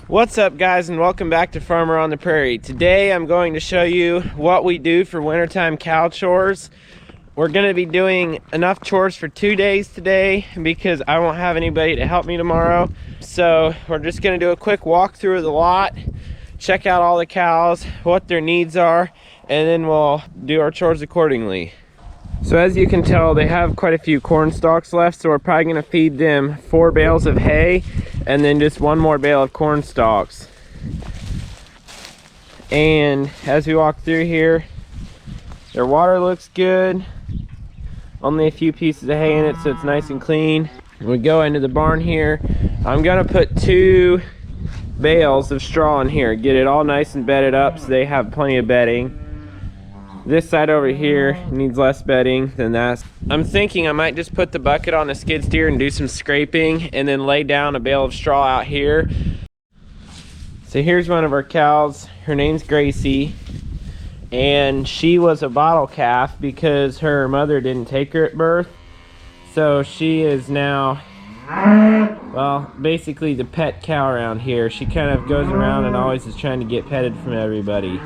What's up, guys, and welcome back to Farmer on the Prairie. Today I'm going to show you what we do for wintertime cow chores. We're going to be doing enough chores for 2 days today because I won't have anybody to help me tomorrow. So we're just going to do a quick walk through of the lot, check out all the cows, what their needs are, and then we'll do our chores accordingly. So as you can tell, they have quite a few corn stalks left, so we're probably going to feed them 4 bales of hay and then just 1 more bale of corn stalks. And as we walk through here, their water looks good. Only a few pieces of hay in it, so it's nice and clean. We go into the barn here. I'm going to put 2 bales of straw in here, get it all nice and bedded up so they have plenty of bedding. This side over here needs less bedding than that. I'm thinking I might just put the bucket on the skid steer and do some scraping and then lay down a bale of straw out here. So here's one of our cows. Her name's Gracie, and she was a bottle calf because her mother didn't take her at birth. So she is now, well, basically the pet cow around here. She kind of goes around and always is trying to get petted from everybody.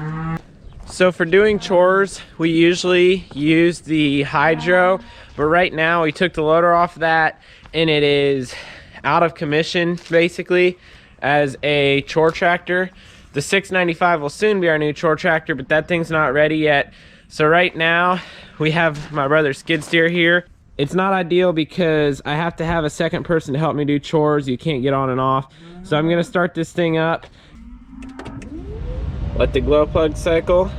So for doing chores, we usually use the hydro, but right now we took the loader off that and it is out of commission basically as a chore tractor. The 695 will soon be our new chore tractor, but that thing's not ready yet. So right now we have my brother's skid steer here. It's not ideal because I have to have a second person to help me do chores. You can't get on and off. So I'm gonna start this thing up. Let the glow plug cycle.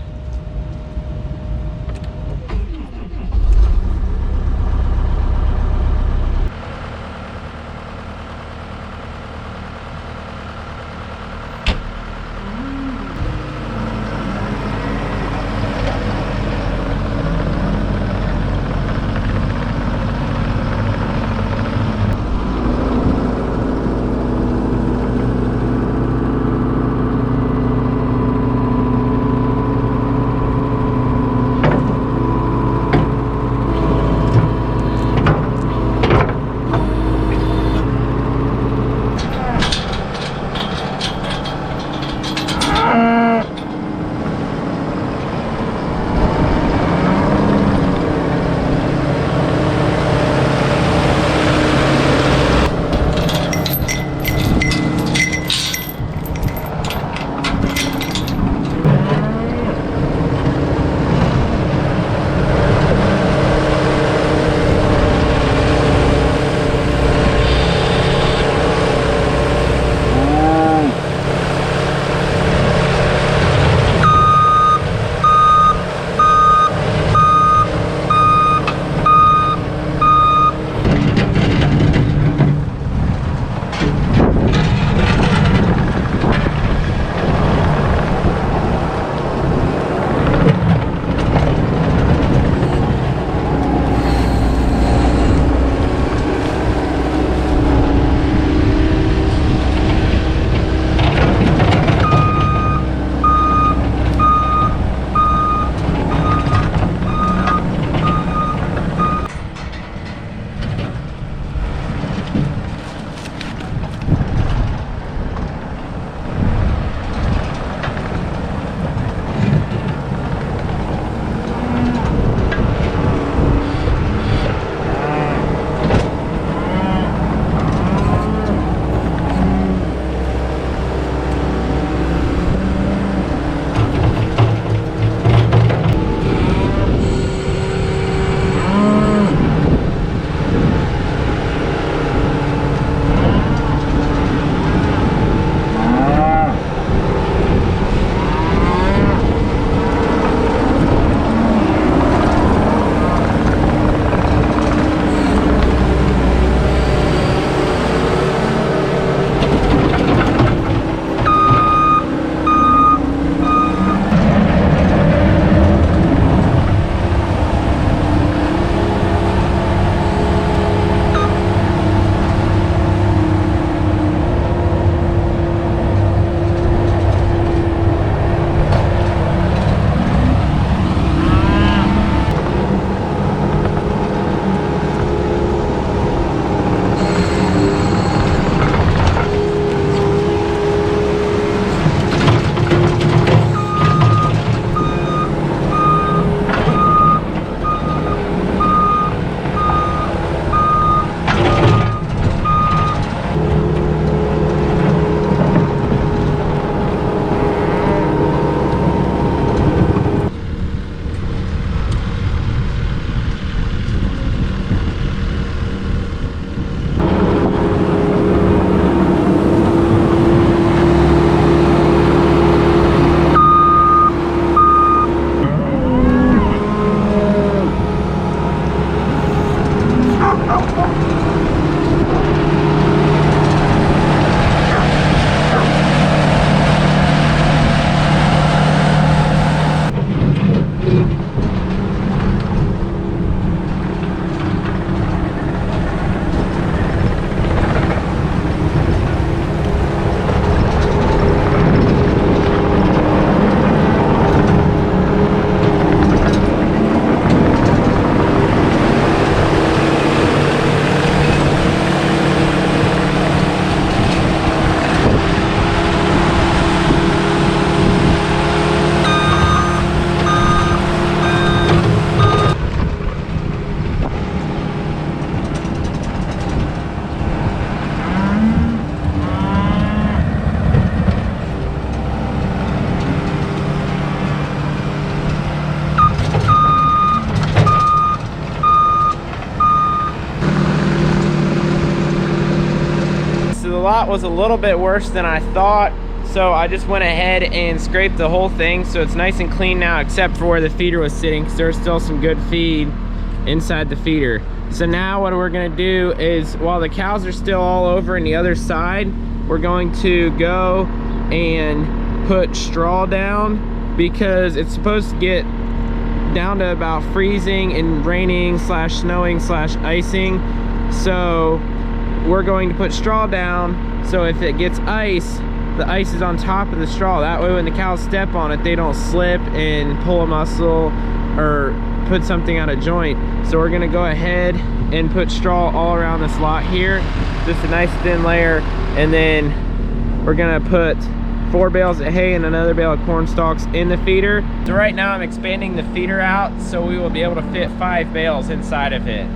was a little bit worse than I thought. So I just went ahead and scraped the whole thing. So it's nice and clean now, except for where the feeder was sitting, because there's still some good feed inside the feeder. So now what we're gonna do is, while the cows are still all over in the other side, we're going to go and put straw down, because it's supposed to get down to about freezing and raining slash snowing slash icing. So we're going to put straw down, so if it gets ice, the ice is on top of the straw. That way when the cows step on it, they don't slip and pull a muscle or put something out of joint. So we're gonna go ahead and put straw all around this lot here, just a nice thin layer, and then we're gonna put 4 bales of hay and another bale of corn stalks in the feeder. So right now I'm expanding the feeder out, so we will be able to fit 5 bales inside of it.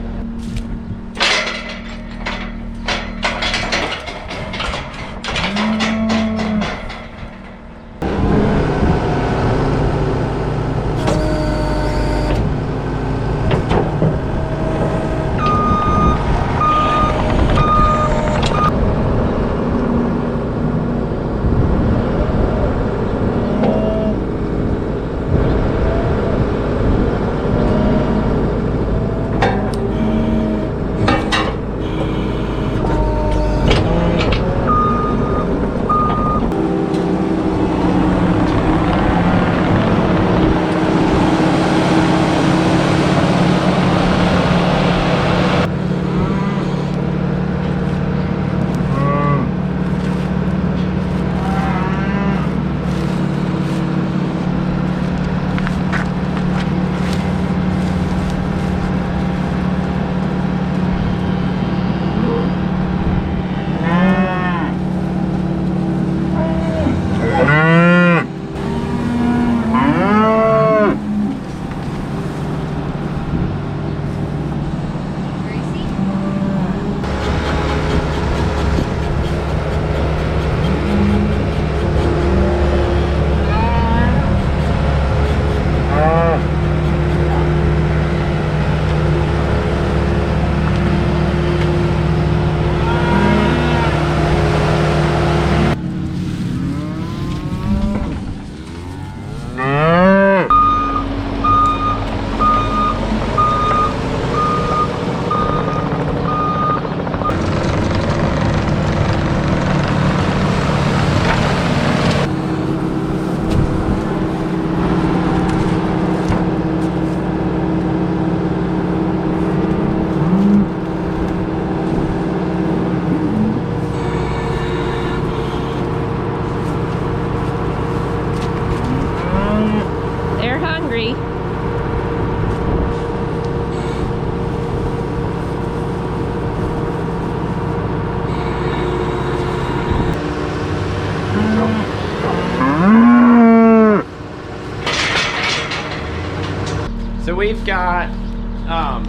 So we've got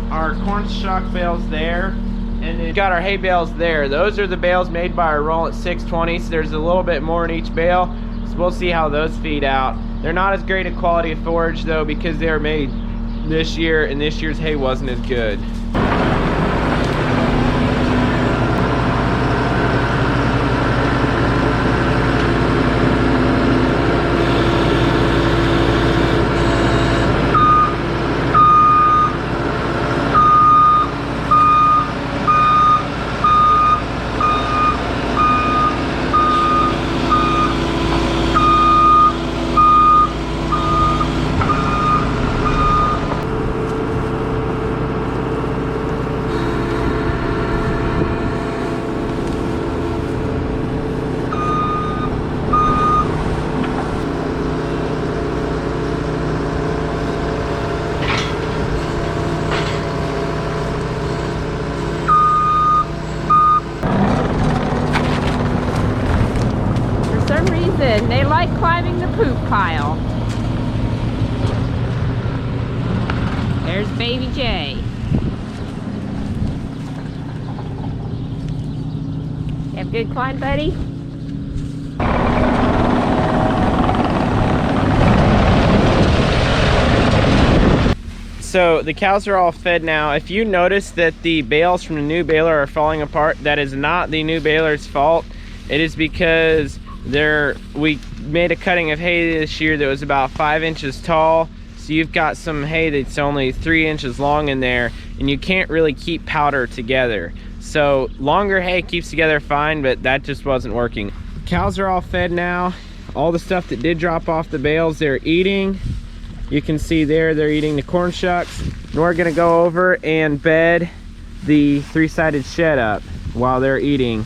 our corn stalk bales there, and then we've got our hay bales there. Those are the bales made by our roll at 620, so there's a little bit more in each bale. So we'll see how those feed out. They're not as great a quality of forage though, because they were made this year and this year's hay wasn't as good. They like climbing the poop pile. There's baby Jay. You have a good climb, buddy? So the cows are all fed now. If you notice that the bales from the new baler are falling apart, that is not the new baler's fault. It is because we made a cutting of hay this year that was about 5 inches tall. So you've got some hay that's only 3 inches long in there, and you can't really keep powder together. So longer hay keeps together fine, but that just wasn't working. Cows are all fed now. All the stuff that did drop off the bales, they're eating. You can see there, they're eating the corn shucks. And we're gonna go over and bed the 3-sided shed up while they're eating.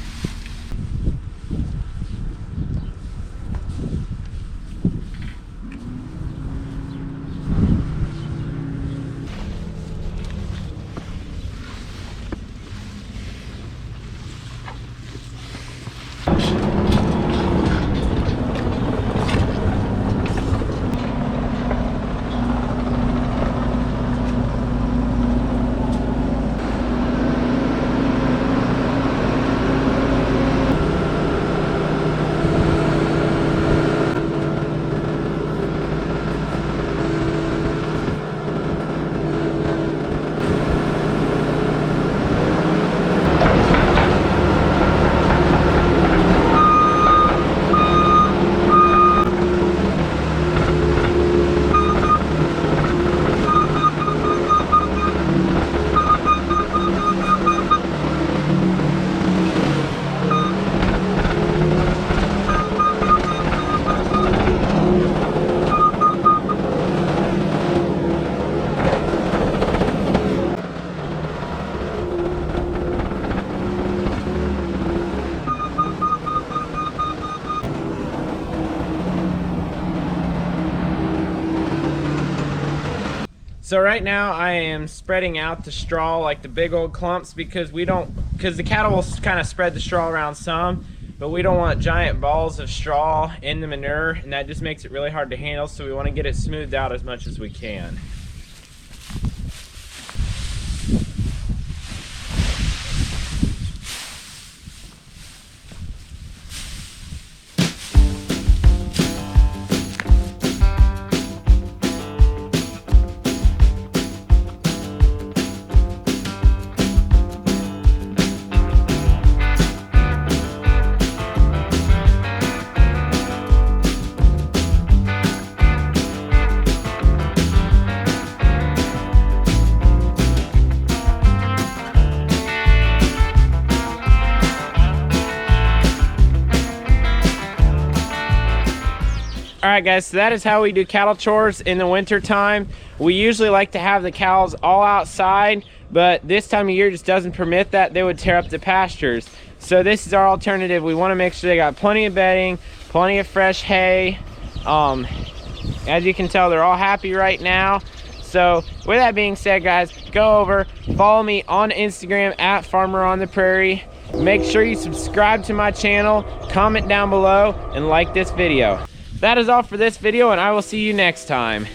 So right now I am spreading out the straw like the big old clumps because the cattle will kind of spread the straw around some, but we don't want giant balls of straw in the manure, and that just makes it really hard to handle, so we want to get it smoothed out as much as we can. Alright guys, so that is how we do cattle chores in the winter time. We usually like to have the cows all outside, but this time of year just doesn't permit that. They would tear up the pastures. So this is our alternative. We want to make sure they got plenty of bedding, plenty of fresh hay. As you can tell, they're all happy right now. So with that being said, guys, go over, follow me on Instagram at Farmer on the Prairie. Make sure you subscribe to my channel, comment down below, and like this video. That is all for this video, and I will see you next time.